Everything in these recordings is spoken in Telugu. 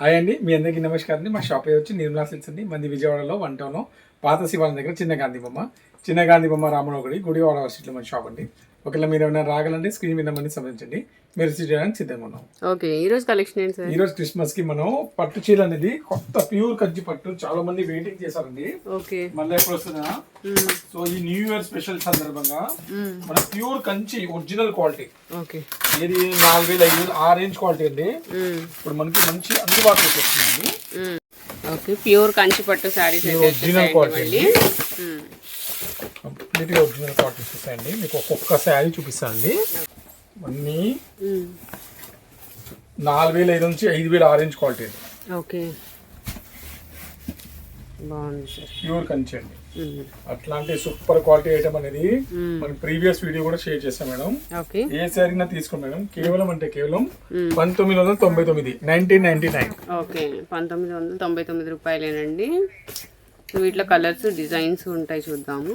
హాయ్ అండి, మీ అందరికీ నమస్కారం అండి. మా షాప్ పేరు వచ్చి నిర్మలా సిల్క్స్ అండి. మంది విజయవాడలో 1 టౌన్లో పాత శివాలయం దగ్గర చిన్న గాంధీ బొమ్మ రామనోగుడి గుడివాడ స్ట్రీట్లో మన షాప్ అండి. ఒకవేళ మీరు ఏమైనా రాగలంటే స్క్రీన్ మీద మంది సంబంధించండి, మీరు రిసీవ్ చేయడానికి సిద్ధంగా ఉన్నాం. ఓకే, ఈరోజు కలెక్షన్ ఏంటి సార్? ఈరోజు క్రిస్మస్ కి మనం పట్టు చీర అనేది కొత్త ప్యూర్ కంచి పట్టు చాలా మంది వెయిటింగ్ చేశారండి. ఓకే, మళ్ళీ ఎప్పుడు వస్తుందా? సో ఈ న్యూ ఇయర్ స్పెషల్ సందర్భంగా మన pure Kanchi original quality. Okay, ఇది 4000-5000 ఆ రేంజ్ క్వాలిటీ అండి. ఇప్పుడు మనకి మంచి అందుబాటులోకి వస్తుందండి. ఓకే, ప్యూర్ కంచి పట్టు శారీస్ ఒరిజినల్ క్వాలిటీ అండి. కంప్లీట్ గా ఒరిజినల్ క్వాలిటీ చూపిస్తాయండి. మీకు ఒక్కొక్క శారీ చూపిస్తానండి. అన్నీ 4500 నుంచి 5000 ఆరెంజ్ క్వాలిటీ అండి. ఓకే, బాగుంది సార్, ప్యూర్ కంచి అండి. అట్లాంటి సూపర్ క్వాలిటీ ఐటమ్ అనేది మనం ప్రీవియస్ వీడియో కూడా షేర్ చేస్తాం మేడం. ఏ శారీ తీసుకోండి మేడం, కేవలం 1999, 1999. ఓకే, 1999 రూపాయలేనండి. వీటిలో కలర్స్ డిజైన్స్ ఉంటాయి, చూద్దాము.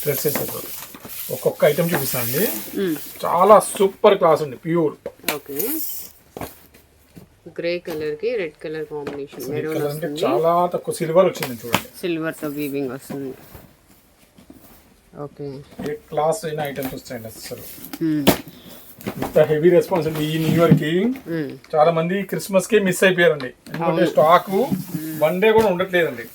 డ్రెస్సెస్ ఒక్కొక్క ఐటమ్ చూపిస్తానండి. చాలా సూపర్ క్లాస్ అండి, ప్యూర్. ఓకే, గ్రే కలర్ కి రెడ్ కలర్ కాంబినేషన్, చాలా తక్కువ సిల్వర్ వచ్చింది చూడండి. సిల్వర్ తో వీవింగ్ వస్తుంది. ఓకే, ఏ క్లాస్ అయిన ఐటమ్స్ వస్తాయండి. అసలు ఇంత హెవీ రెస్పాన్సిబిలిటీ ఈ న్యూ ఇయర్ కి చాలా మంది క్రిస్మస్ కి మిస్ అయిపోయారండి. ఎందుకంటే స్టాక్ 1 డే కూడా ఉండట్లేదండి.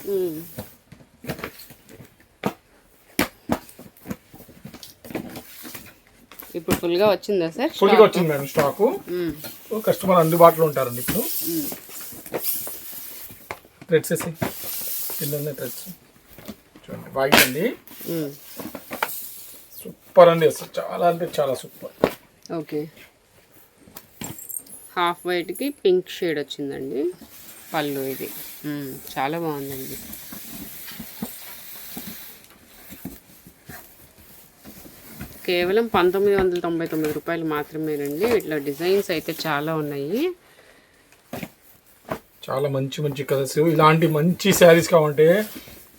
ఇప్పుడు ఫుల్ గా వచ్చిందా సార్? ఫుల్ గా వచ్చింది మేడం స్టాక్. కస్టమర్ అందుబాటులో ఉంటారండి. ఇప్పుడు థ్రెడ్స్ కింద ఉన్నాయి థ్రెడ్స్ చూడండి, వైట్ అండి. సూపర్ అండి, అసలు చాలా అంటే చాలా సూపర్. ఓకే, హాఫ్ వైట్ కి పింక్ షేడ్ వచ్చిందండి పళ్ళు. ఇది చాలా బాగుందండి. కేవలం 1999 రూపాయలు మాత్రమేనండి. ఇట్లా డిజైన్స్ అయితే చాలా ఉన్నాయి. చాలా మంచి మంచి కలర్స్. ఇలాంటి మంచి శారీస్ కావాలంటే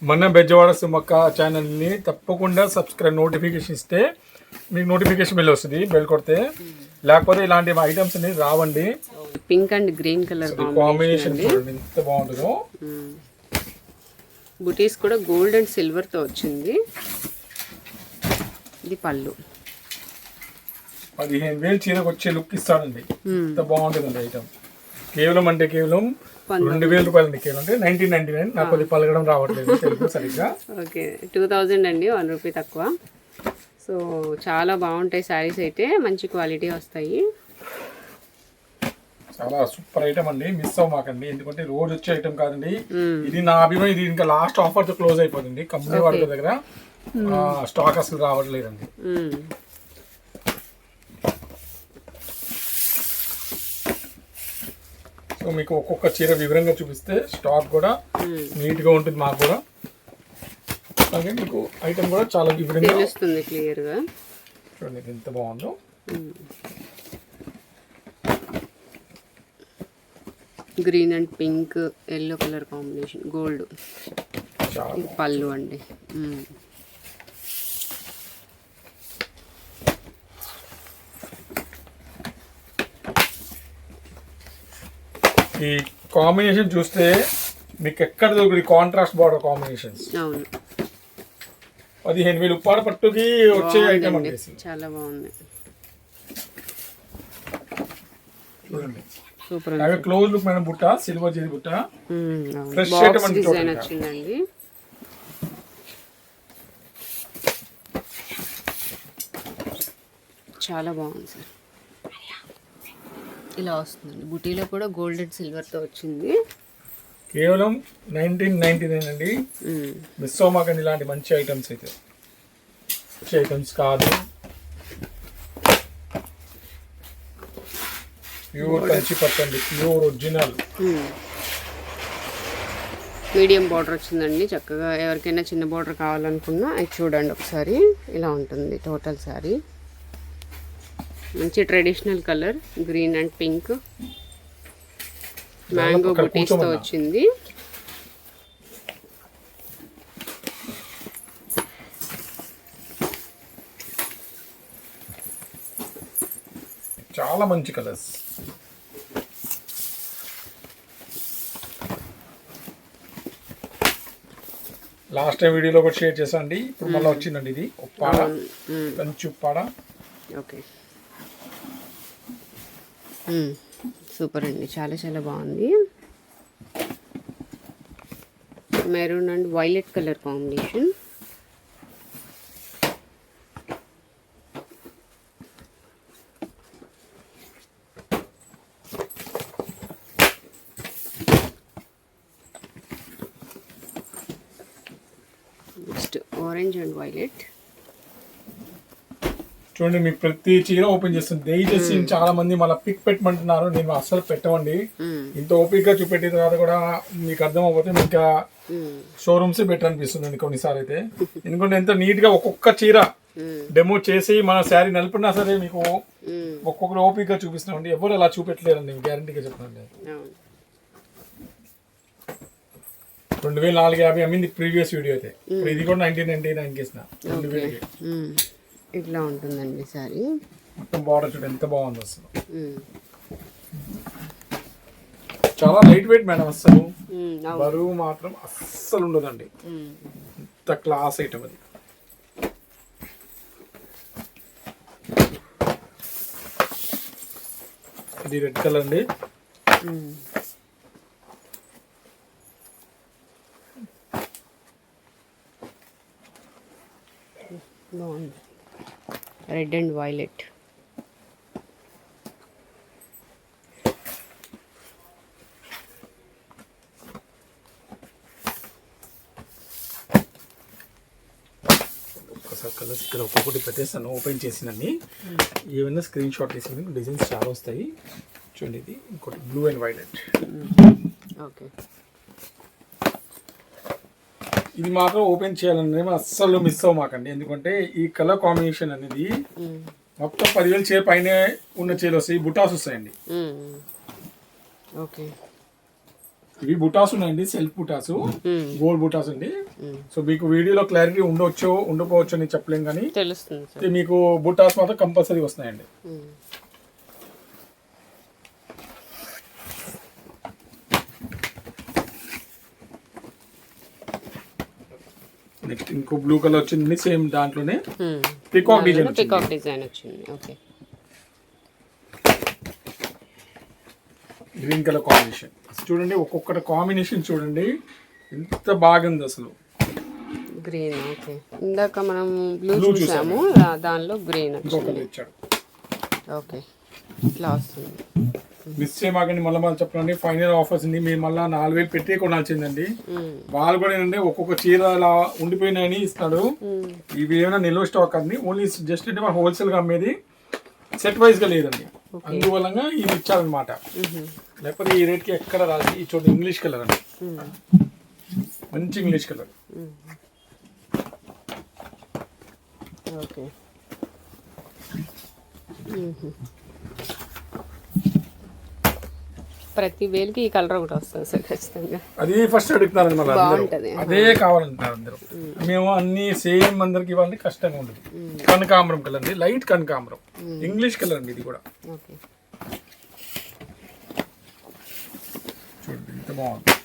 మన బెజవాడ సుమక్క ఛానల్ని తప్పకుండా సబ్స్క్రైబ్, నోటిఫికేషన్ ఇస్తే మీకు నోటిఫికేషన్ బెల్ వస్తుంది, బెల్ కొడితే. లేకపోతే ఇలాంటి ఐటమ్స్ అనేది రావండి. Pink and green colour combination ఎంత బాగుంటుందో. బుటీస్ కూడా గోల్డ్ అండ్ సిల్వర్ తో వచ్చింది. ఇది పళ్ళు. 15,000 చీరకు వచ్చే లుక్ ఇస్తాడండి. ఎంత బాగుంటుందండి ఐటమ్. కేవలం 2000 రూపాయలు అండి. కేవలం 1999. నాకు కొద్ది పలకడం రావట్లేదు తెలుగు సరిగ్గా. ఓకే, 2000 అండి, 1 రూపీ తక్కువ. సో చాలా బాగుంటాయి శారీస్ అయితే, మంచి క్వాలిటీ వస్తాయి. చాలా సూపర్ ఐటమ్ అండి, మిస్ అవ్వమాకండి. ఎందుకంటే రోజు వచ్చే ఐటమ్ కాదండి ఇది. నా అభిమానం ఇది. ఇంకా లాస్ట్ ఆఫర్ తో క్లోజ్ అయిపోతుంది. కంపెనీ వాళ్ళ దగ్గర స్టాక్ అసలు రావట్లేదండి. సో మీకు ఒక్కొక్క చీర వివరంగా చూపిస్తే స్టాక్ కూడా నీట్ గా ఉంటుంది మాకు కూడా. అలాగే మీకు ఐటమ్ కూడా చాలా వివరంగా తెలుస్తుంది, క్లియర్ గా చూడండి ఎంత బాగుందో. Green and pink, yellow colour combination, gold. పళ్ళు అండి. ఈ కాంబినేషన్ చూస్తే మీకు ఎక్కడ దొరికి కాంట్రాస్ట్ బార్డర్ కాంబినేషన్స్. అవును, 15,000 ఉప్పాడ పట్టుకి వచ్చే ఐటమ్ అండి. చాలా బాగుంది, చూడండి. సూపర్. అవి క్లోజ్ లుక్ మేడం, బుట్ట సిల్వర్ జరీ బుట్ట, ఫ్రెష్ ఐటమ్ డిజైన్ వచ్చిందండి. చాలా బాగుంది సార్. ఇలా వస్తుందండి. బుటీలో కూడా గోల్డ్ అండ్ సిల్వర్ తో వచ్చింది. కేవలం 1999 అండి. మిస్ అవ్వమాకండి ఇలాంటి మంచి ఐటమ్స్ అయితే. మంచి ఐటమ్స్ కాదు, ప్యూర్ కంచి పట్టండి, ప్యూర్ ఒరిజినల్. మీడియం బార్డర్ వచ్చిందండి. చక్కగా ఎవరికైనా చిన్న బార్డర్ కావాలనుకున్నా అది చూడండి ఒకసారి. ఇలా ఉంటుంది టోటల్ శారీ. మంచి traditional colour, green and pink, mango బుటీస్తో వచ్చింది. చాలా మంచి కలర్స్. లాస్ట్ టైం వీడియోలో కూడా షేర్ చేశానండి. ఇప్పుడు మళ్ళీ వచ్చిందండి ఇది ఉప్పాడ, కంచి ఉప్పాడ. ఓకే, సూపర్ అండి, చాలా చాలా బాగుంది. Maroon and violet colour combination. Next orange and violet. చూడండి, మీకు ప్రతి చీర ఓపెన్ చేస్తుంది. దయచేసి చాలా మంది మళ్ళీ పిక్ పెట్టమంటున్నారు, నేను అస్సలు పెట్టమండి. ఇంత ఓపిక్ గా చూపెట్టిన తర్వాత కూడా మీకు అర్థం అవ్వకపోతే మీకు షోరూమ్స్ బెటర్ అనిపిస్తుంది కొన్నిసార్లు అయితే. ఎందుకంటే ఎంత నీట్ గా ఒక్కొక్క చీర డెమో చేసి మన శారీ నలిపినా సరే మీకు ఒక్కొక్కరు ఓపిక్ గా చూపిస్తున్నామండి. ఎవరు అలా చూపెట్టలేరండి, గ్యారంటీగా చెప్పండి. 2450 అమ్మింది ప్రీవియస్ వీడియో అయితే. ఇప్పుడు ఇది కూడా 1999 కేసిన. ఇట్లా ఉంటుందండి సారీ. మొత్తం బార్డర్ చూడండి ఎంత బాగుంది అసలు. చాలా లైట్ వెయిట్ మేడం, అస్సలు బరువు మాత్రం అస్సలు ఉండదండి. ఇంత క్లాస్ ఐటమ్ అది. ఇది రెడ్ కలర్ అండి. బాగుంది, రెడ్ అండ్ వైలెట్. ఒక్కసారి కలర్స్ ఇక్కడ ఒక్కొక్కటి పెట్టేస్తాను ఓపెన్ చేసినన్ని. ఏమైనా స్క్రీన్ షాట్ తీసి డిజైన్స్ చాలా వస్తాయి. చూడండి, ఇది ఇంకోటి బ్లూ అండ్ వైలెట్. ఓకే, ఇది మాత్రం ఓపెన్ చేయాలని అస్సలు మిస్ అవ్వమాకండి. ఎందుకంటే ఈ కలర్ కాంబినేషన్ అనేది మొత్తం 10,000 చీర పైన ఉన్న చీరలు వస్తాయి. బుటాస్ వస్తాయండి. ఓకే, ఇవి బుటాస్ ఉన్నాయండి, సెల్ఫ్ బుటాస్, గోల్డ్ బుటాస్ అండి. సో మీకు వీడియోలో క్లారిటీ ఉండొచ్చు ఉండకపోవచ్చు అని చెప్పలేం, కానీ తెలుస్తుంది మీకు బుటాస్ మాత్రం కంపల్సరీ వస్తున్నాయండి. నెక్స్ట్ ఇంకో బ్లూ కలర్ వచ్చింది, సేమ్ దాంట్లోనే పికాక్ డిజైన్ వచ్చింది. ఓకే, గ్రీన్ కలర్ కాంబినేషన్ చూడండి. ఒక్కొక్కటి కాంబినేషన్ చూడండి ఎంత బాగుంది అసలు. గ్రీన్. ఓకే, ఇందాక మనం బ్లూ చూసాము, దానిలో గ్రీన్ ఇచ్చాడు. ఓకే, ఇట్లా వస్తుంది. మిస్ చేయమాకండి. మళ్ళీ చెప్పండి, ఫైనల్ ఆఫర్స్ ఉంది. మీరు మళ్ళీ 4,000 పెట్టి కొనాల్సిందండి. వాళ్ళు కూడా ఏంటంటే ఒక్కొక్క చీర అలా ఉండిపోయినాయని ఇస్తాడు. ఇవి ఏమైనా నిల్వ స్టాక్ అండి, ఓన్లీ జస్ట్ అంటే మన హోల్సేల్ గా అమ్మేది, సెట్ వైజ్ గా లేదండి. అందువల్ల ఇది ఇచ్చారనమాట. లేకపోతే ఈ రేట్ కి ఎక్కడ రాదు. ఈ చూడండి, ఇంగ్లీష్ కలర్ అండి, మంచి ఇంగ్లీష్ కలర్. ఓకే, ప్రతి వేలుకి ఈ కలర్ ఒకటి వస్తుంది సార్ ఖచ్చితంగా. అది ఫస్ట్ అడుగుతారండి, మళ్ళీ అదే కావాలంటున్నారు అందరూ. మేము అన్ని సేమ్ అందరికి ఇవ్వాలంటే కష్టంగా ఉంటుంది. కనకాంబరం కలర్ అండి, లైట్ కనకాంబరం, ఇంగ్లీష్ కలర్ అండి ఇది కూడా. ఓకే, చూడండి ఎంత బాగుంది.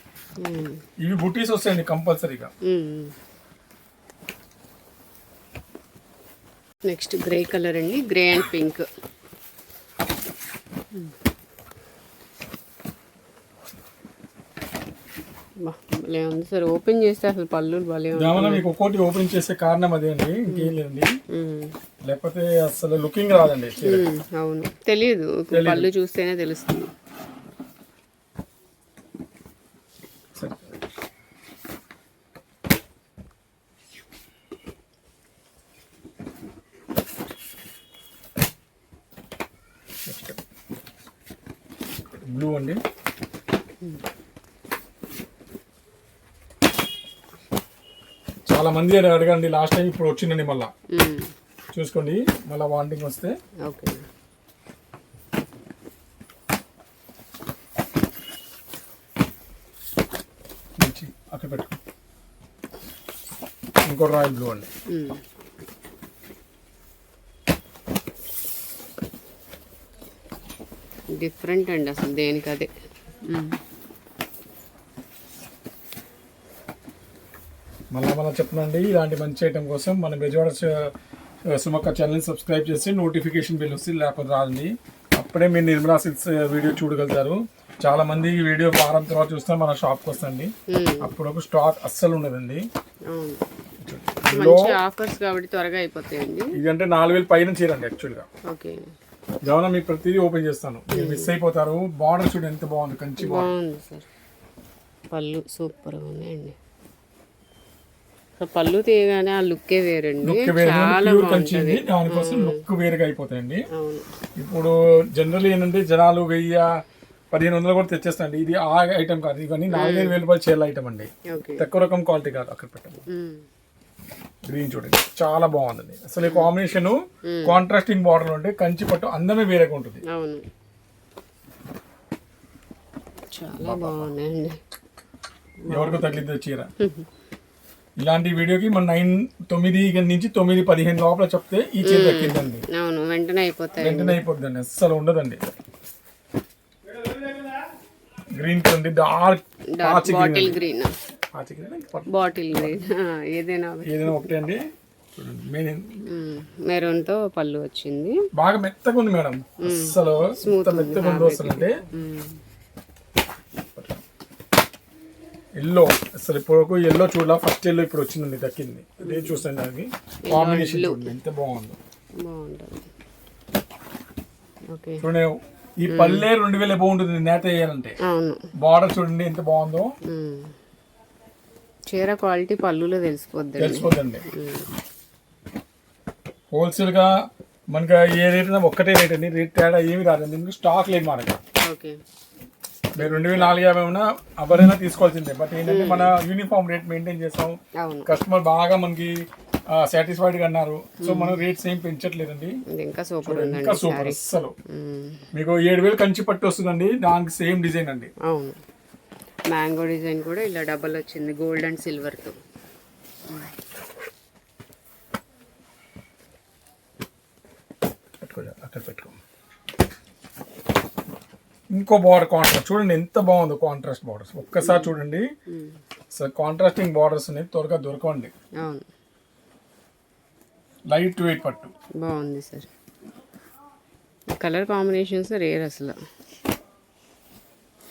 ఇవి బుటీస్ వస్తాయండి కంపల్సరీగా. నెక్స్ట్ గ్రే కలర్ అండి, గ్రే అండ్ పింక్. భలే ఉంది సార్, ఓపెన్ చేస్తే అసలు పళ్ళు భలే ఉంది. మీకు ఒక్కోటి ఓపెన్ చేసే కారణం అదే అండి, ఇంకేం లేదండి. లేకపోతే అసలు లుకింగ్ రాదండి. అవును, తెలియదు, పళ్ళు చూస్తేనే తెలుస్తుంది. బ్లూ అండి, చాలా మంది అడగండి లాస్ట్ టైం, ఇప్పుడు వచ్చిందండి మళ్ళా. చూసుకోండి, మళ్ళీ వాంటింగ్ వస్తే. ఓకే, అక్కడ పెట్టుకో. ఇంకో రాయల్ బ్లూ అండి. డిఫరెంట్ అండి అసలు దేనికి అదే. మళ్ళీ చెప్తున్నాండి, ఇలాంటి మంచి ఐటమ్ కోసం మన బెజవాడ సుమక్క ఛానల్ని సబ్స్క్రైబ్ చేసి నోటిఫికేషన్ బిల్ వస్తుంది, లేకపోతే రాదండి. అప్పుడే మీరు నిర్మలా సిల్క్స్ వీడియో చూడగలుగుతారు. చాలా మంది ఈ వీడియో వారం తర్వాత చూస్తే మన షాప్కి వస్తుంది. అప్పుడు ఒక స్టాక్ అస్సలు ఉండదండి. ఆఫర్స్ కాబట్టి త్వరగా అయిపోతాయండి. ఇది అంటే 4000 పైన చీరండి యాక్చువల్గా. ఓకే, గమనం మీకు ప్రతిదీ ఓపెన్ చేస్తాను, మీరు మిస్ అయిపోతారు. బార్డర్ చూడండి ఎంత బాగుంది, కంచి బాగుంది సార్. పళ్ళు సూపర్గా ఉన్నాయండి. పళ్ళు తీయగానే ఆ లుక్కే వేరండి, చాలా బాగుంటుంది. దానికోసం లుక్ వేరుగా అయిపోతాయండి. ఇప్పుడు జనరల్ ఏంటంటే జనాలు 1000-1500 కూడా తెచ్చేస్తాండి. ఇది ఆ ఐటమ్ కాదు, ఇవన్నీ 4000 రూపాయలు చీరల ఐటమ్ అండి. తక్కువ రకం క్వాలిటీ కాదు. అక్కడ పెట్టండి, గ్రీన్ చూడండి చాలా బాగుందండి. అసలు ఈ కాంబినేషన్ కాంట్రాస్టింగ్ బార్డర్ ఉంటే కంచి పట్టు అందమే వేరేగా ఉంటుంది. అవును, చాలా బాగున్నాయండి. ఎవరికో తగిలిద్ది చీర. ఇలాంటి వీడియోకి మన 9 నుంచి 9-15 లోపల చెప్తే ఈ చీర దక్కిందండి. అవును, వెంటనే అయిపోద్దండి, అస్సలు ఉండదండి. గ్రీన్ చూడండి, dark bottle green, bottle green ఏదైనా ఒకటే అండి. మెరూన్ తో పళ్ళు వచ్చింది. బాగా మెత్తగా ఉంది మేడం, అస్సలు మెత్తగా ఉంది. వస్తుందంటే ఎల్లో, అసలు ఇప్పుడు ఎల్లో చూడాల, ఫస్ట్ ఎల్లో ఇప్పుడు వచ్చిందండి, దక్కింది. అదే చూస్తాను, దానికి కాంబినేషన్ చూడండి ఎంత బాగుందో. చూడండి, ఈ పల్లె 2000 బాగుంటుంది నేత వేయాలంటే. బార్డర్ చూడండి ఎంత బాగుందో. చీర క్వాలిటీ పళ్ళులో తెలిసిపోద్దండి. హోల్సేల్ గా మనకి ఏ రేట్ ఒక్కటే రేట్ అండి, రేట్ తేడా ఏమి రాదండి. ఎందుకు స్టాక్ లేదు మనకి. మీరు 2450 ఉన్నా ఎవరైనా తీసుకోవాల్సిందే. బట్ ఏంటంటే మన యూనిఫామ్ రేట్ మెయింటైన్ చేస్తాం. కస్టమర్ బాగా మనకి సాటిస్ఫైడ్ గా అన్నారు. సో మనం రేట్స్ ఏం పెంచట్లేదండి. ఇంకా సూపర్ అసలు. మీకు 7000 కంచి పట్టు వస్తుందండి, దానికి సేమ్ డిజైన్ అండి. అవును, మ్యాంగో డిజైన్ కూడా ఇలా డబల్ వచ్చింది, గోల్డ్ అండ్ సిల్వర్ తో. అక్కడ పెట్టుకో. ఇంకో బార్డర్ కాంట్రాస్ట్ చూడండి ఎంత బాగుందో, కాంట్రాస్ట్ బార్డర్స్ ఒక్కసారి చూడండి. అసలు కాంట్రాస్టింగ్ బార్డర్స్ అనేది త్వరగా దొరకండి. లైట్ వెయిట్ పట్టు బాగుంది సార్. కలర్ కాంబినేషన్స్ రేర్ అసలు.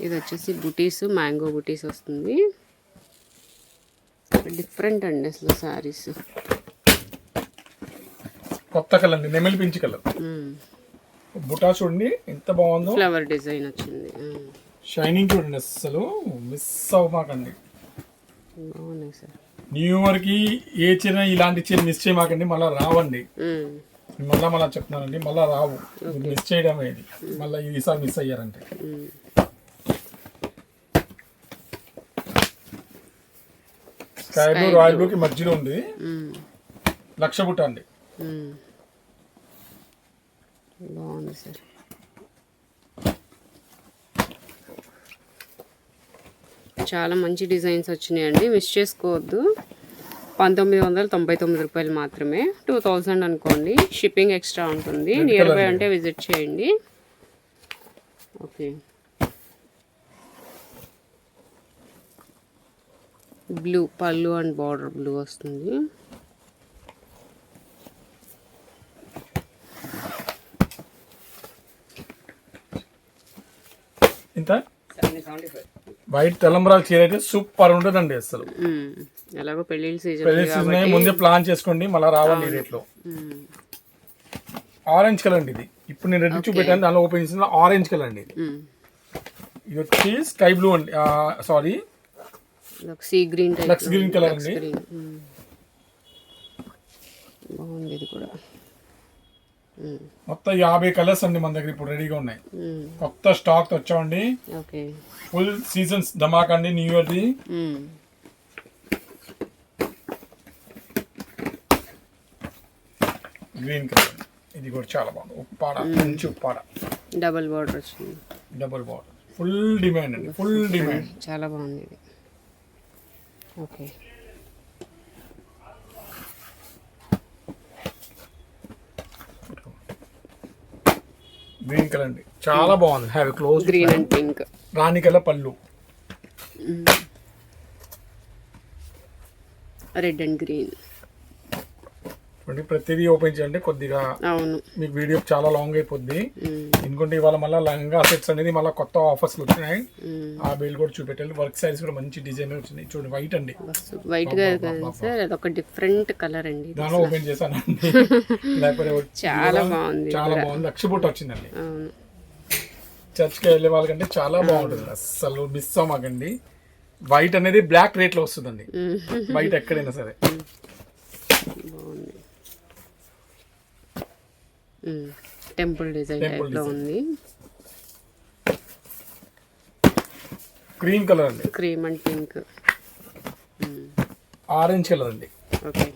ఇది వచ్చేసి బుటీస్, మ్యాంగో బుటీస్ వస్తుంది. డిఫరెంట్ అండి అసలు సారీస్. కొత్త కలర్ అండి, నెమలి పించి కలర్. బుటా చూడండి ఎంత బాగుందో, ఫ్లవర్ డిజైన్ వచ్చింది. షైనింగ్ చూడండి, అసలు మిస్ అవ్వమాకండి. బాగున్నాయి సార్. న్యూ ఇయర్ కి ఏ చీర ఇలాంటి చీర మిస్ చేయమాకండి, మళ్ళీ రావండి. మళ్ళా చెప్తున్నానండి, మళ్ళీ రావు. మిస్ చేయడం ఇది, మళ్ళీ ఈసారి మిస్ అయ్యారంటే. స్కై బ్లూ రాయల్ బ్లూ కి మధ్యలో ఉంది, లక్ష బుట్ట అండి. బాగుంది సార్. చాలా మంచి డిజైన్స్ వచ్చినాయండి, మిస్ చేసుకోవద్దు. 1999 రూపాయలు మాత్రమే, 2000 అనుకోండి. షిప్పింగ్ ఎక్స్ట్రా ఉంటుంది. నియర్ బై అంటే విజిట్ చేయండి. ఓకే, బ్లూ పళ్ళు అండ్ బార్డర్ బ్లూ వస్తుంది. ఇంత వైట్ తలంబరాల చీర అయితే సూపర్ ఉంటుందండి. అసలు ఎలాగో పెళ్లి సీజన్ ముందే ప్లాన్ చేసుకోండి, మళ్ళీ రావండి రేట్లో. ఆరెంజ్ కలర్ అండి ఇది. ఇప్పుడు నేను రెడ్ చూపెట్టాను, దానిలో ఓపెన్ చేసిన ఆరెంజ్ కలర్ అండి. ఇది వచ్చి స్కై బ్లూ అండి, sorry sea green, Lux green colour అండి. బాగుంది ఇది కూడా. మొత్తం 50 కలర్స్ అండి మన దగ్గర ఇప్పుడు రెడీగా ఉన్నాయి. కొత్త స్టాక్ వచ్చామండి, ఫుల్ సీజన్స్ ధమాకా అండి new year the. Green colour, ఇది కూడా చాలా బాగుంది. ఉప్పాడ, మంచి ఉప్పాడ, డబుల్ బార్డర్ వచ్చింది. డబుల్ బార్డర్, ఫుల్ డిమాండ్ అండి, ఫుల్ డిమాండ్. చాలా బాగుంది ఇది. ఓకే, గ్రీన్ కలర్ అండి, చాలా బాగుంది. Have close green and pink. Rani colour పళ్ళు, రెడ్ అండ్ గ్రీన్. ప్రతిదీ ఓపెన్ చేయండి, కొద్దిగా అవును మీకు వీడియో చాలా లాంగ్ అయిపోద్ది. ఎందుకంటే ఇవాళ మళ్ళీ లంగా సెట్స్ అనేది మళ్ళీ కొత్త ఆఫర్స్ వచ్చినాయి. ఆ బెల్ట్ కూడా చూపెట్టాలి. వర్క్ సైజ్ కూడా మంచి డిజైన్ వచ్చింది. చూడండి వైట్ అండి, వైట్ గా సార్ అదొక డిఫరెంట్ కలర్ అండి. దానిలో ఓపెన్ చేశానండి. లేకపోతే చాలా బాగుంది, చాలా బాగుంది. లక్ష వచ్చిందండి. అవును, చర్చ్కి వెళ్ళే వాళ్ళకంటే చాలా బాగుంటుంది. అస్సలు మిస్ అవ్వకండి. వైట్ అనేది బ్లాక్ రేట్ లో వస్తుందండి, వైట్ ఎక్కడైనా సరే. బాగుంది. టెంపుల్ డిజైన్ టైప్ లో ఉంది. క్రీమ్ కలర్ అండి, cream and pink, orange colour అండి, ఓకే,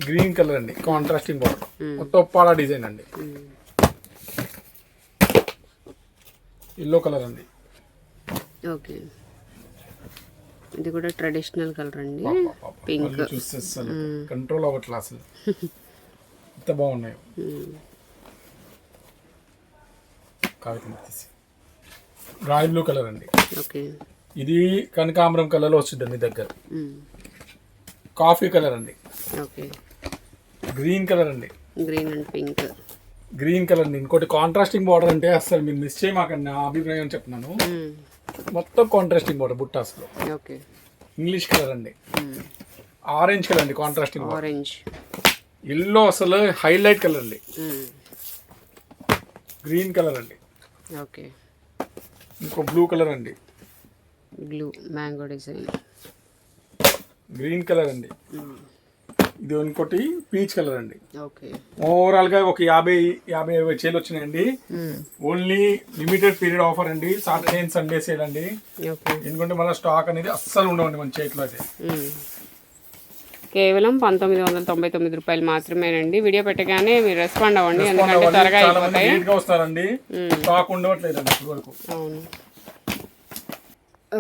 గ్రీన్ కలర్ అండి, కాంట్రాస్టింగ్ బార్డర్, మొత్తం ఒప్పాడ డిజైన్ అండి. ఎల్లో కలర్ అండి, ఓకే. ఇది కూడా ట్రెడిషనల్ కలర్ అండి, పింక్. చూస్తే అసలు కంట్రోల్ అవ్వట్లా, అసలు ఎంత బాగున్నాయి. రాయల్ బ్లూ కలర్ అండి, ఓకే. ఇది కనకాంబరం కలర్ లో వస్తుంది మీ దగ్గర. కాఫీ కలర్ అండి, ఓకే. గ్రీన్ కలర్ అండి, green and pink, green colour అండి. ఇంకోటి కాంట్రాస్టింగ్ బార్డర్ అంటే అసలు మీరు మిస్ చేయమాకండి, నా అభిప్రాయం చెప్తున్నాను. మొత్తం కాంట్రాస్టింగ్ బార్డర్ బుట్టాస్ లో. ఓకే. ఇంగ్లీష్ కలర్ అండి, ఆరెంజ్ కలర్ అండి, కాంట్రాస్టింగ్ ఆరెంజ్, ఎల్లో అసలు హైలైట్ కలర్ అండి, గ్రీన్ కలర్ అండి, ఓకే. ఇంకో బ్లూ కలర్ అండి, blue mango design, green colour అండి. ఇది ఇంకోటి పీచ్ కలర్ అండి. ఓకే. ఓవరాల్ గా ఒక 50 సేల్ వచ్చినాయండి. ఓన్లీ లిమిటెడ్ పీరియడ్ ఆఫర్ అండి, సాటర్డే అండ్ సండే సేల్ అండి. ఎందుకంటే మన స్టాక్ అనేది అస్సలు ఉండవండి మన చేతిలో అయితే. కేవలం 1999 రూపాయలు మాత్రమేనండి. వీడియో పెట్టగానే మీరు రెస్పాండ్ అవ్వండి, ఎందుకంటే త్వరగా అయిపోతాయి. వస్తారండి, స్టాక్ ఉండవట్లేదండి ఇప్పుడు వరకు. అవును,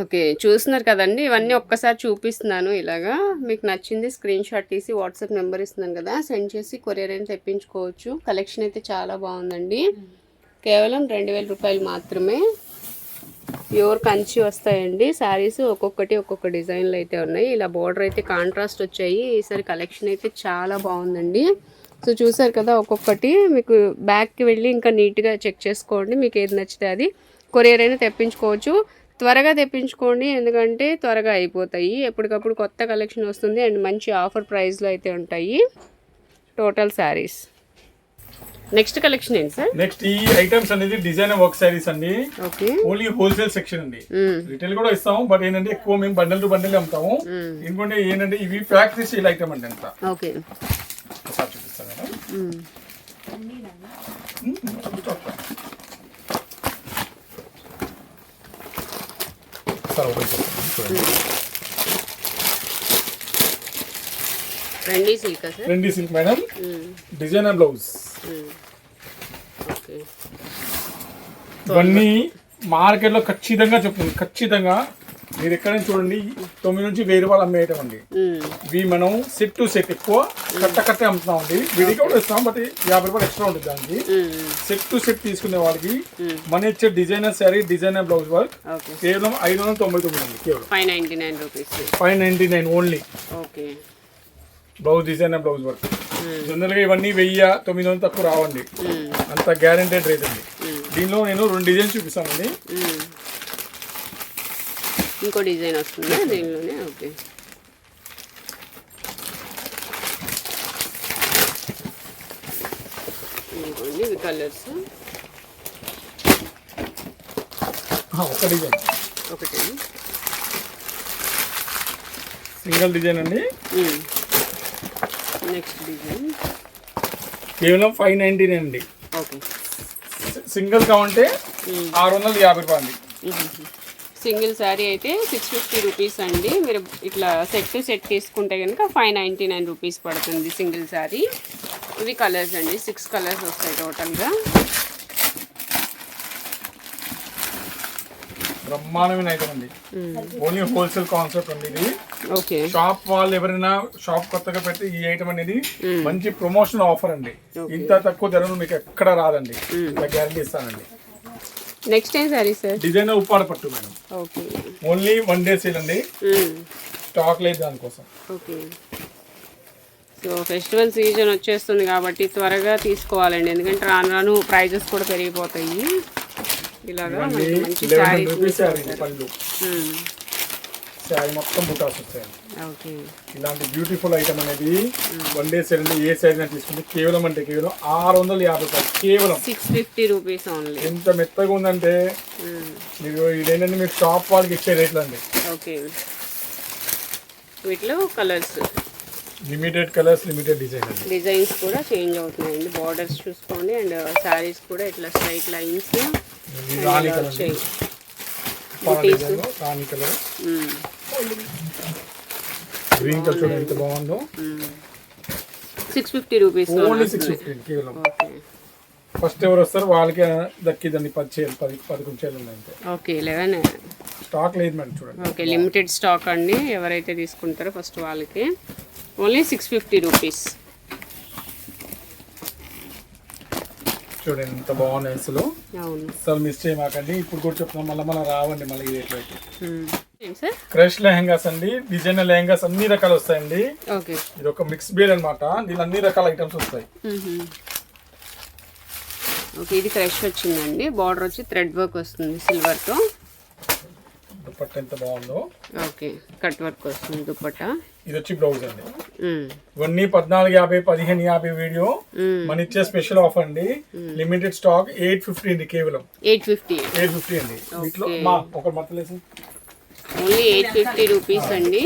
ఓకే. చూస్తున్నారు కదండి, ఇవన్నీ ఒక్కసారి చూపిస్తున్నాను. ఇలాగా మీకు నచ్చింది స్క్రీన్ షాట్ తీసి వాట్సాప్ నెంబర్ ఇస్తున్నాను కదా, సెండ్ చేసి కొరియర్ అయినా తెప్పించుకోవచ్చు. కలెక్షన్ అయితే చాలా బాగుందండి. కేవలం 2000 రూపాయలు మాత్రమే. ప్యూర్ కంచి వస్తాయండి శారీస్. ఒక్కొక్కటి ఒక్కొక్క డిజైన్లు అయితే ఉన్నాయి. ఇలా బోర్డర్ అయితే కాంట్రాస్ట్ వచ్చాయి. ఈసారి కలెక్షన్ అయితే చాలా బాగుందండి. సో చూసారు కదా, ఒక్కొక్కటి మీకు బ్యాక్కి వెళ్ళి ఇంకా నీట్గా చెక్ చేసుకోండి. మీకు ఏది నచ్చితే అది కొరియర్ అయినా తెప్పించుకోవచ్చు. త్వరగా తెప్పించుకోండి, ఎందుకంటే త్వరగా అయిపోతాయి. ఎప్పటికప్పుడు కొత్త కలెక్షన్ వస్తుంది అండ్ మంచి ఆఫర్ ప్రైస్లో అయితే ఉంటాయి టోటల్ శారీస్. నెక్స్ట్ కలెక్షన్ ఏంటి సార్? నెక్స్ట్ ఈ ఐటమ్స్ అనేది డిజైన్ వర్క్ శారీస్ అండి. ఓకే. ఓన్లీ హోల్సేల్ సెక్షన్ అండి. రిటైల్ కూడా ఇస్తాము, బట్ ఏంటంటే ఎక్కువ మేము బండల్ టు బండల్ అమ్ముతాము. ఎందుకంటే ఏంటంటే ఇవి ఫ్యాక్టరీ సేల్ ఐటమ్ అండి. అంతా ఓకే, ఒకసారి చూపిస్తాను madam. Trendy silk sir? Trendy silk madam, designer blouse. Okay. ఇవన్నీ మార్కెట్లో ఖచ్చితంగా చెప్తుంది, ఖచ్చితంగా మీరు ఎక్కడైనా చూడండి 9 నుంచి 1000 రూపాయలు అమ్మేయటం అండి. ఇవి మనం సెట్ టు సెట్ ఎక్కువ కట్టే అమ్ముతున్నాం అండి. విడిగా కూడా ఇస్తాం, బట్ 50 రూపాయలు ఎక్స్ట్రా ఉంటుంది దానికి. సెట్ టు సెట్ తీసుకునే వాళ్ళకి మన ఇచ్చే designer sari, designer blouse work కేవలం 599 అండి. కేవలం 599 rupees. 599 only. Okay. Blouse designer blouse work. జనరల్గా ఇవన్నీ 1000-900 తక్కువ రావండి, అంత గ్యారెంటెడ్ రేట్ అండి. దీనిలో నేను 2 డిజైన్స్ చూపిస్తానండి. ఇంకో డిజైన్ వస్తుంది దీనిలోనే. ఓకే. ఇవి కలర్స్. ఒక డిజైన్, ఒకటి సింగిల్ డిజైన్ అండి. నెక్స్ట్ డిజైన్ కేవలం 599 అండి. ఓకే. సింగిల్ కావంటే 650 రూపాయలు. సింగిల్ శారీ అయితే 650 రూపీస్ అండి. మీరు ఇట్లా సెట్ టు సెట్ తీసుకుంటే కనుక 599 రూపీస్ పడుతుంది సింగిల్ శారీ. ఇవి కలర్స్ అండి, 6 కలర్స్ వస్తాయి టోటల్గా. బ్రహ్మాండమైన ఐటమ్ అండి. ఓన్లీ హోల్సేల్ కాన్సెప్ట్ అండి ఇది. ఓకే షాప్ వాళ్ళు ఎవరైనా షాప్ కొత్తగా పెట్టి ఈ ఐటమ్ అనేది మంచి ప్రమోషన్ ఆఫర్ అండి. ఇంత తక్కువ ధరను మీకు ఎక్కడ రాదండి, గ్యారంటీ ఇస్తానండి. నెక్స్ట్ ఏం సారీ సార్? డిజైనర్ ఉప్పాడ పట్టు madam. Okay only 1 day sale అండి, స్టాక్ లేదు దానికోసం. ఓకే సో ఫెస్టివల్ సీజన్ వచ్చేస్తుంది కాబట్టి త్వరగా తీసుకోవాలండి, ఎందుకంటే రాను రాను ప్రైజెస్ కూడా పెరిగిపోతాయి. ఇలాగా మనకి మంచి పళ్ళు శారీ మొత్తం బుటాస్ వస్తాయండి. ఓకే ఇలాంటి బ్యూటిఫుల్ ఐటమ్ అనేది 1 day సేల్ అండి. ఏ సైజ్ తీసుకుంటే కేవలం అంటే కేవలం 650 రూపాయలు, కేవలం 650 రూపీస్ ఓన్లీ. ఎంత మెత్తగా ఉందంటే మీరు ఇదేంటంటే మీరు షాప్ వాళ్ళకి ఇచ్చే రేట్లు అండి. ఓకే వీటిలో colours, limited colours, limited design అండి. డిజైన్స్ కూడా చేంజ్ అవుతున్నాయండి. బార్డర్స్ చూసుకోండి అండ్ శారీస్ కూడా ఇట్లా స్ట్రైట్ లైన్స్ రాణి కలర్, రాణి కలర్, గ్రీన్ కలర్ చూడండి ఎంత బాగుందో. 650 రూపీస్ ఓన్లీ 650 కేవలం. ఫస్ట్ ఎవరు వస్తారు వాళ్ళకి దక్కిదండి. 11 చీరలు ఉన్నాయి అంతే. ఓకే 11 స్టాక్ లేదు మేడం చూడండి. ఓకే లిమిటెడ్ స్టాక్ అండి. ఎవరైతే తీసుకుంటారో ఫస్ట్ వాళ్ళకి ఓన్లీ 650 రూపీస్. చూడండి ఎంత బాగున్నాయి అసలు. అవును అసలు మిస్ చేయమాకండి. ఇప్పుడు కూడా చెప్తున్నాం, మళ్ళీ రావండి మళ్ళీ ఈ రేట్లో అయితే. సార్ క్రష్ లెహంగాస్ అండి, డిజైనర్ లెహంగాస్ అన్ని రకాలు వస్తాయండి. ఓకే ఇది ఒక మిక్స్ బేల్ అనమాట. దీనిలో అన్ని రకాల ఐటమ్స్ వస్తాయి. ఓకే ఇది క్రష్ వచ్చిందండి. బార్డర్ వచ్చి థ్రెడ్ వర్క్ వస్తుంది సిల్వర్తో. దుపట్టా ఎంత బాగుందో. ఓకే కట్ వర్క్ వస్తుంది దుపట్టా. ఇది వచ్చి బ్లౌజ్ అండి. ఇవన్నీ 1450, 1550 వీడియో మన ఇచ్చే స్పెషల్ ఆఫర్ అండి. లిమిటెడ్ స్టాక్ 850 అండి, కేవలం 850 అండి. వీటిలో ఒక మత్తలేసి ఓన్లీ 850 రూపీస్ అండి.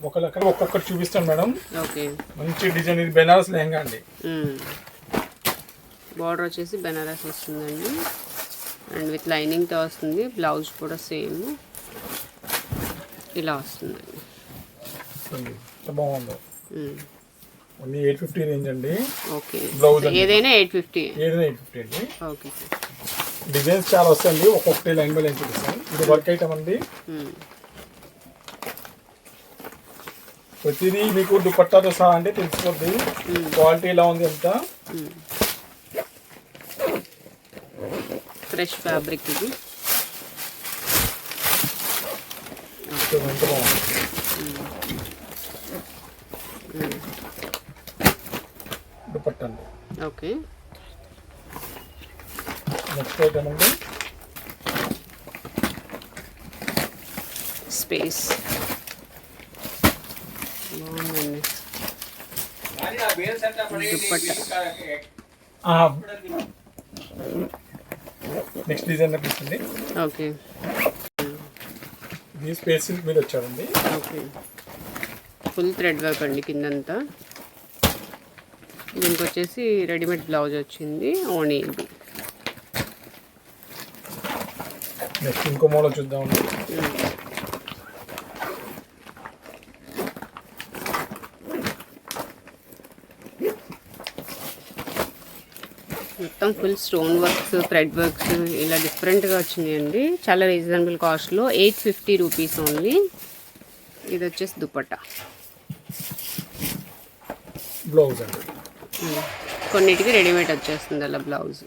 ఒక్కొక్కటి చూపిస్తాను మేడం. ఓకే మంచి డిజైన్. ఇది బెనారస్ లెహంగా అండి. బార్డర్ వచ్చేసి బెనారస్ వస్తుందండి అండ్ విత్ లైనింగ్తో వస్తుంది. బ్లౌజ్ కూడా సేమ్ ఇలా వస్తుందండి. ఎంత బాగుందో. ఓన్లీ 850 రేంజ్ అండి. ఓకే బ్లౌజ్ ఏదైనా 850 అండి. ఓకే డిజైన్స్ చాలా వస్తాయండి. ఒక్కొక్కటి లైన్ బై లైన్ చూపిస్తాను. ఇది వర్క్ ఐటమ్ అండి. ప్రతిదీ మీకు దుపట్టాతో సహా అంటే తెలిసిపోద్ది క్వాలిటీ ఎలా ఉంది అంత. ఫ్రెష్ ఫ్యాబ్రిక్ ఇది. ఎంత బాగుంది. దుపట్టా అండి. ఓకే నెక్స్ట్ ఐటమ్ అండి స్పేస్ బాగుందండి. దుపట్టా నెక్స్ట్ డిజైన్ అనిపిస్తుంది. ఓకే ఇది స్పేస్ సిల్క్ మీద వచ్చాడండి. ఓకే ఫుల్ థ్రెడ్ వర్క్ అండి కిందంతా. దీనికి వచ్చేసి రెడీమేడ్ బ్లౌజ్ వచ్చింది ఓన్లీ ఇది. నెక్స్ట్ ఇంకో మోడల్ చూద్దామండి. మొత్తం full stone works, thread works ఇలా డిఫరెంట్గా వచ్చినాయండి. చాలా రీజనబుల్ కాస్ట్లో 850 రూపీస్ ఓన్లీ. ఇది వచ్చేసి దుపట్టా. బ్లౌజ్ అండి. కొన్నిటికి రెడీమేడ్ వచ్చేస్తుంది అలా బ్లౌజ్.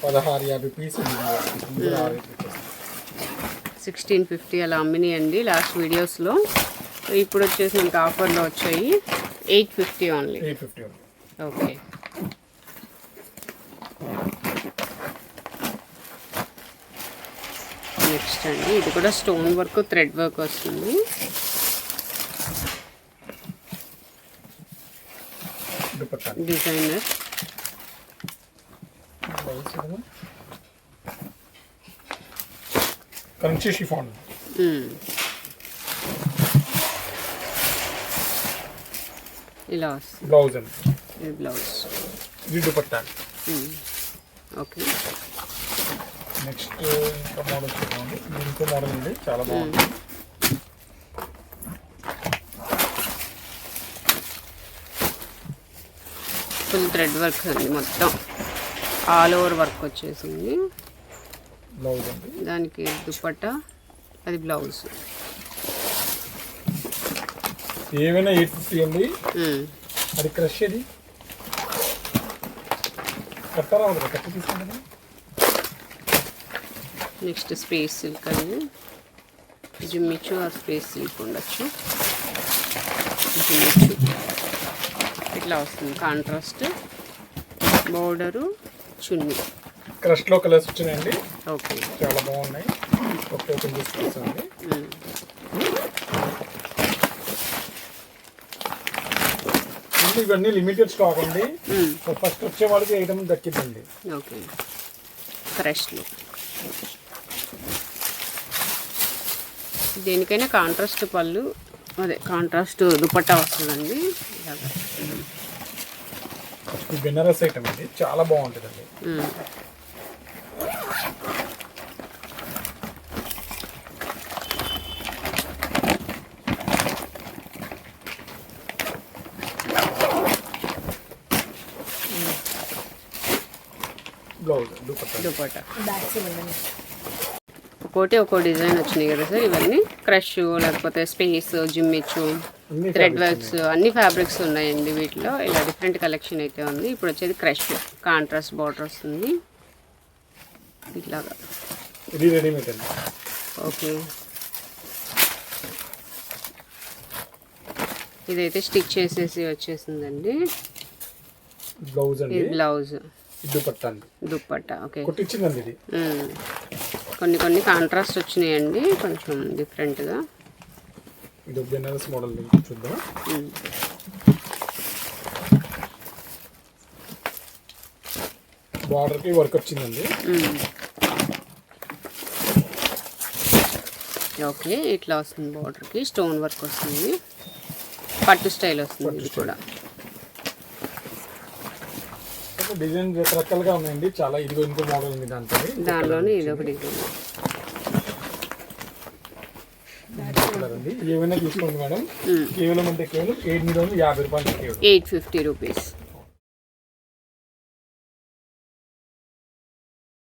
1650 పీస్ 1650 అలా అమ్మినాయండి లాస్ట్ వీడియోస్లో. ఇప్పుడు వచ్చేసి మనకి ఆఫర్లో వచ్చాయి 850 ఓన్లీ. 850 ఓకే నెక్స్ట్ అండి ఇది కూడా స్టోన్ వర్క్, థ్రెడ్ వర్క్ వస్తుంది. Designer Kanchi chiffon. ఇలా వస్తుంది బ్లౌజ్ అండి. ఇది బ్లౌజ్. ఇది దుపట్టా. ఓకే నెక్స్ట్ ఇంకా మోడల్ చూద్దామండి. ఇంకో మోడల్ అండి చాలా బాగుంది. ఫుల్ థ్రెడ్ వర్క్ అండి మొత్తం. ఆల్ ఓవర్ వర్క్ వచ్చేసింది. బ్లౌజ్ అండి. దానికి దుపట్టా, అది బ్లౌజ్. ఏవైనా 850 అండి. అది క్రష్ అది కట్టారా కట్టి తీసుకుంటారా. నెక్స్ట్ స్పేస్ సిల్క్ అండి. జిమ్మిచ్చు ఆ స్పేస్ సిల్క్ ఉండొచ్చు. జిమ్మిచ్చు ఇట్లా వస్తుంది. Contrast border, chunni. క్రష్లో కలర్స్ వచ్చినాయండి. ఓకే, చాలా బాగున్నాయి. ఓకే ఓపెన్ తీసుకొస్తామండి. ఇవన్నీ లిమిటెడ్ స్టాక్ అండి. ఫస్ట్ వచ్చే వాళ్ళకి ఐటమ్ దక్కిందండి. ఓకే, ఫ్రెష్లో దేనికైనా కాంట్రాస్ట్ పళ్ళు, అదే కాంట్రాస్ట్ దుపట్టా వస్తుందండి. ఇలాగా ఈ బెనారస్ ఐటమ్ అండి, చాలా బాగుంటుందండి. బ్లౌజ్ దుపట్టా ఒక్కో డిజైన్ వచ్చినాయి కదా సార్. ఇవన్నీ క్రష్ లేకపోతే స్పేస్, జిమ్మిచ్చు, థ్రెడ్ వర్క్స్ అన్ని ఫ్యాబ్రిక్స్ ఉన్నాయండి వీటిలో. ఇలా డిఫరెంట్ కలెక్షన్ అయితే ఉంది. ఇప్పుడు వచ్చేది క్రష్ కాంట్రాస్ట్ బార్డర్ వస్తుంది ఇట్లాగా. ఇది రెడీమేడ్ అండి. ఓకే, ఇదైతే స్టిచ్ చేసేసి వచ్చేసిందండి. బ్లౌజ్ అండి. బ్లౌజ్, దుపట్టా అండి. దుపట్టా. ఓకే, కుట్టించిందండి ఇది. కొన్ని కాంట్రాస్ట్ వచ్చినాయండి కొంచెం డిఫరెంట్గా. ఇది బెనారస్ మోడల్ చూద్దాం. బార్డర్కి వర్క్ వచ్చిందండి. ఓకే, ఇట్లా వస్తుంది. బార్డర్కి స్టోన్ వర్క్ వస్తుంది. పట్టు స్టైల్ వస్తుంది ఇది కూడా. డిజైన్ రకరకాలుగా ఉన్నాయండి. చాలా ఇంకో మోడల్ ఉంది దానిలోనే ఇది ఒక డిజైన్. ఏమైనా తీసుకోండి మేడం. కేవలం అంటే కేవలం 850 రూపాయలు. 850 రూపీస్.